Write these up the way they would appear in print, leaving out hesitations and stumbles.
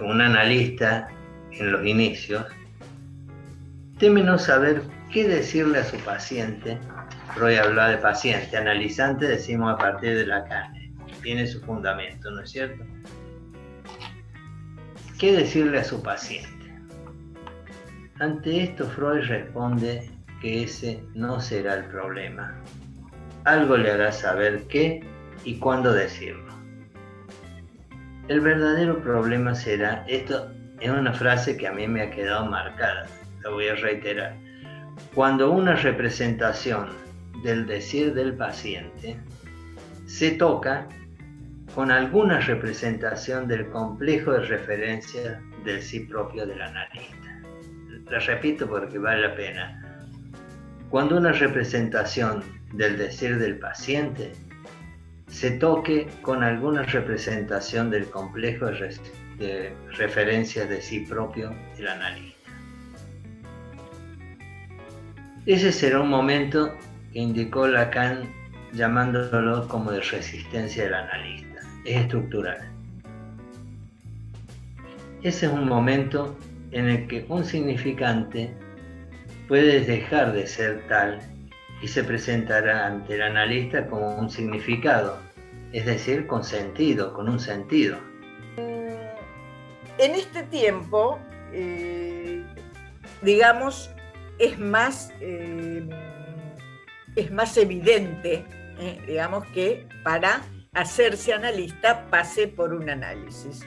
un analista en los inicios teme no saber qué decirle a su paciente. Freud hablaba de paciente, analizante decimos a partir de Lacan, tiene su fundamento, ¿no es cierto? ¿Qué decirle a su paciente? Ante esto Freud responde que ese no será el problema. Algo le hará saber qué y cuándo decirlo. El verdadero problema será, esto es una frase que a mí me ha quedado marcada, la voy a reiterar. Cuando una representación del decir del paciente se toca con alguna representación del complejo de referencia del sí propio del analista. La repito porque vale la pena. Cuando una representación del decir del paciente se toque con alguna representación del complejo de referencias de sí propio del analista. Ese será un momento que indicó Lacan llamándolo como de resistencia del analista. Es estructural. Ese es un momento en el que un significante puede dejar de ser tal y se presentará ante el analista como un significado, es decir, con sentido, con un sentido. En este tiempo, digamos, es más evidente, digamos, que para hacerse analista pase por un análisis.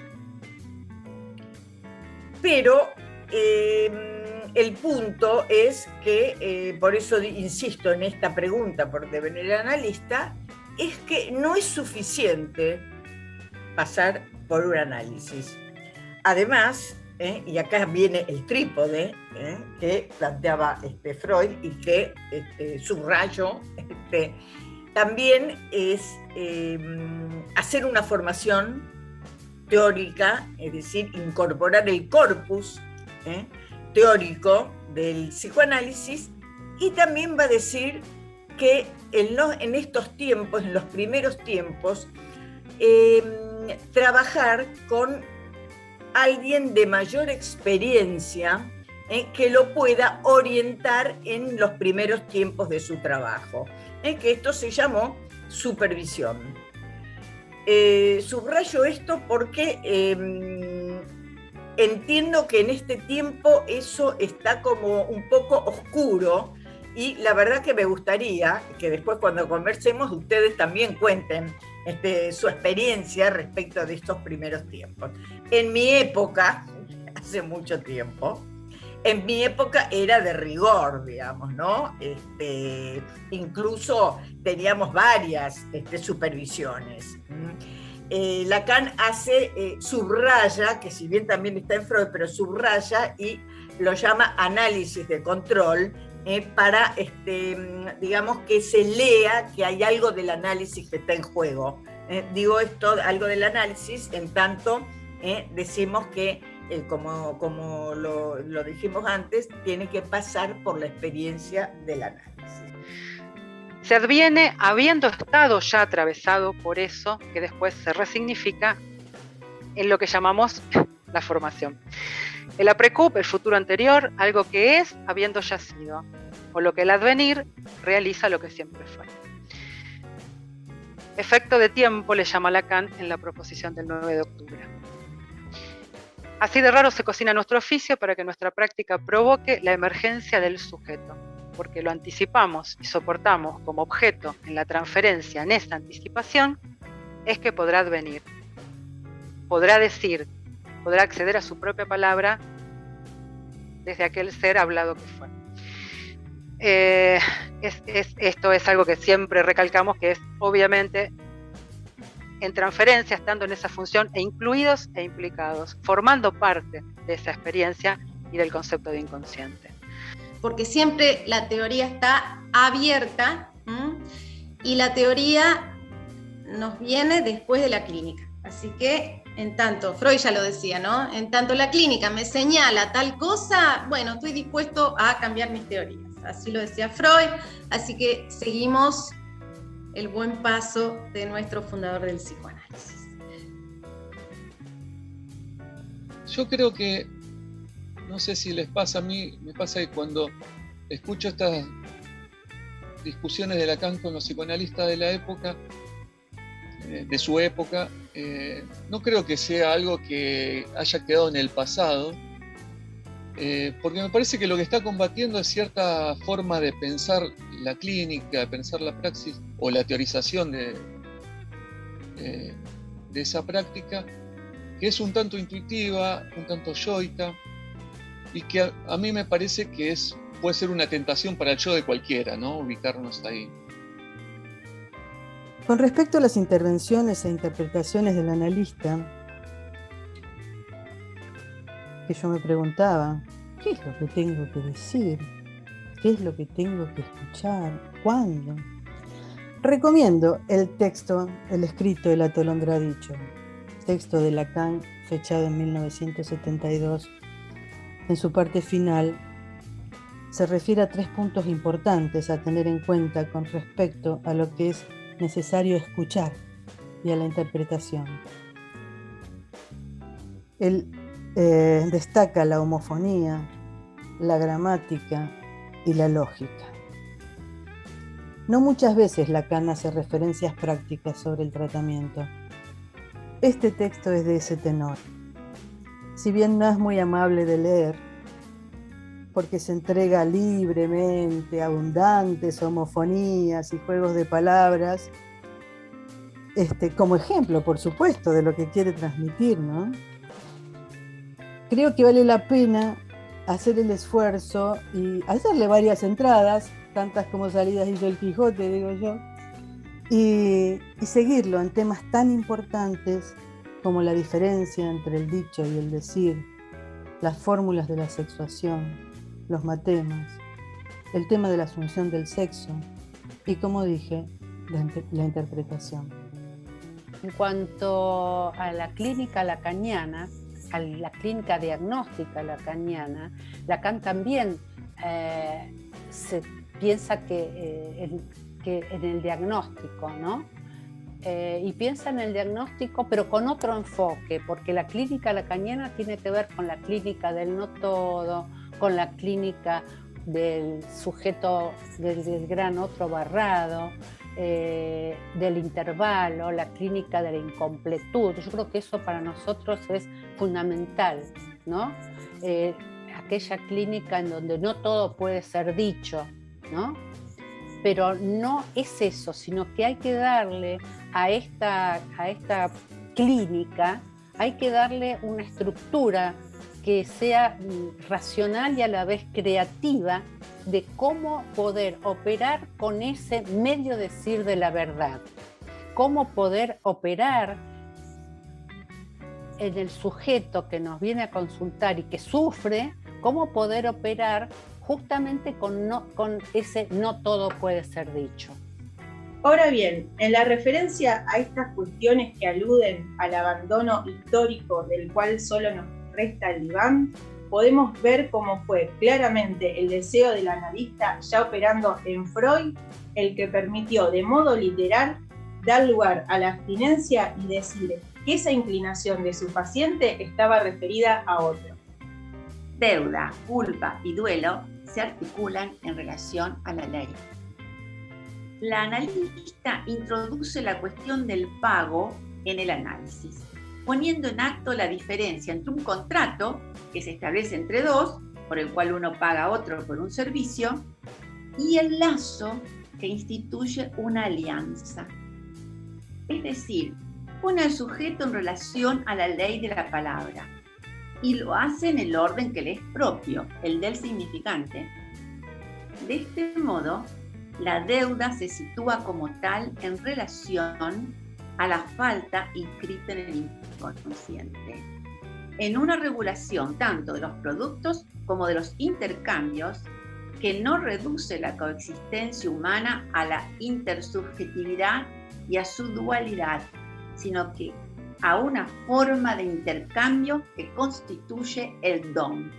Pero el punto es que, por eso insisto en esta pregunta por devenir analista, es que no es suficiente pasar por un análisis. Además, y acá viene el trípode que planteaba Freud y que subrayo, también es hacer una formación teórica, es decir, incorporar el corpus teórico del psicoanálisis, y también va a decir que en estos tiempos, en los primeros tiempos, trabajar con alguien de mayor experiencia que lo pueda orientar en los primeros tiempos de su trabajo, que esto se llamó supervisión. Subrayo esto porque entiendo que en este tiempo eso está como un poco oscuro, y la verdad que me gustaría que después, cuando conversemos, ustedes también cuenten su experiencia respecto de estos primeros tiempos. En mi época, hace mucho tiempo, en mi época era de rigor, digamos, ¿no? Incluso teníamos varias supervisiones. Lacan subraya, que si bien también está en Freud, pero subraya y lo llama análisis de control, para, digamos, que se lea que hay algo del análisis que está en juego. Digo esto, algo del análisis, en tanto decimos que, como lo dijimos antes, tiene que pasar por la experiencia del análisis. Se adviene habiendo estado ya atravesado por eso, que después se resignifica en lo que llamamos la formación. El aprecup, el futuro anterior, algo que es habiendo ya sido, o lo que el advenir realiza lo que siempre fue. Efecto de tiempo le llama Lacan en la proposición del 9 de octubre. Así de raro se cocina nuestro oficio para que nuestra práctica provoque la emergencia del sujeto, porque lo anticipamos y soportamos como objeto en la transferencia, en esa anticipación, es que podrá advenir, podrá decir, podrá acceder a su propia palabra desde aquel ser hablado que fue. Esto es algo que siempre recalcamos, que es obviamente en transferencia, estando en esa función, e incluidos e implicados, formando parte de esa experiencia y del concepto de inconsciente. Porque siempre la teoría está abierta, y la teoría nos viene después de la clínica. Así que, en tanto, Freud ya lo decía, ¿no? En tanto la clínica me señala tal cosa, bueno, estoy dispuesto a cambiar mis teorías. Así lo decía Freud, así que seguimos el buen paso de nuestro fundador del psicoanálisis. yo creo que, no sé si les pasa a mí, me pasa que cuando escucho estas discusiones de Lacan con los psicoanalistas de la época, de su época, no creo que sea algo que haya quedado en el pasado, porque me parece que lo que está combatiendo es cierta forma de pensar la clínica, de pensar la praxis o la teorización de esa práctica, que es un tanto intuitiva, un tanto yoica, y que a mí me parece que puede ser una tentación para el yo de cualquiera, ¿no? Ubicarnos ahí. Con respecto a las intervenciones e interpretaciones del analista, que yo me preguntaba, ¿qué es lo que tengo que decir? ¿Qué es lo que tengo que escuchar? ¿Cuándo? Recomiendo el texto, el escrito del Atolondra dicho, texto de Lacan, fechado en 1972. En su parte final, se refiere a 3 puntos importantes a tener en cuenta con respecto a lo que es necesario escuchar y a la interpretación. Él destaca la homofonía, la gramática y la lógica. No muchas veces Lacan hace referencias prácticas sobre el tratamiento. Este texto es de ese tenor. Si bien no es muy amable de leer, porque se entrega libremente, abundantes homofonías y juegos de palabras, como ejemplo, por supuesto, de lo que quiere transmitir, ¿no? Creo que vale la pena hacer el esfuerzo y hacerle varias entradas, tantas como salidas hizo el Quijote, digo yo, y seguirlo en temas tan importantes como la diferencia entre el dicho y el decir, las fórmulas de la sexuación, los matemas, el tema de la asunción del sexo y, como dije, la interpretación. En cuanto a la clínica lacaniana, a la clínica diagnóstica lacaniana, Lacan también se piensa que en el diagnóstico, ¿no? Y piensa en el diagnóstico, pero con otro enfoque, porque la clínica lacaniana tiene que ver con la clínica del no todo, con la clínica del sujeto, del gran otro barrado, del intervalo, la clínica de la incompletud. Yo creo que eso para nosotros es fundamental, ¿no? Aquella clínica en donde no todo puede ser dicho, ¿no? Pero no es eso, sino que hay que darle a esta clínica, hay que darle una estructura que sea racional y a la vez creativa de cómo poder operar con ese medio decir de la verdad, cómo poder operar en el sujeto que nos viene a consultar y que sufre, cómo poder operar justamente con ese no todo puede ser dicho. Ahora bien, en la referencia a estas cuestiones que aluden al abandono histórico del cual solo nos resta el diván, podemos ver cómo fue claramente el deseo del analista ya operando en Freud el que permitió de modo literal dar lugar a la abstinencia y decir que esa inclinación de su paciente estaba referida a otro. Deuda, culpa y duelo se articulan en relación a la ley. La analista introduce la cuestión del pago en el análisis, poniendo en acto la diferencia entre un contrato que se establece entre dos, por el cual uno paga a otro por un servicio, y el lazo que instituye una alianza. Es decir, pone al sujeto en relación a la ley de la palabra, y lo hace en el orden que le es propio, el del significante. De este modo, la deuda se sitúa como tal en relación a la falta inscrita en el inconsciente, en una regulación tanto de los productos como de los intercambios que no reduce la coexistencia humana a la intersubjetividad y a su dualidad, sino que a una forma de intercambio que constituye el don.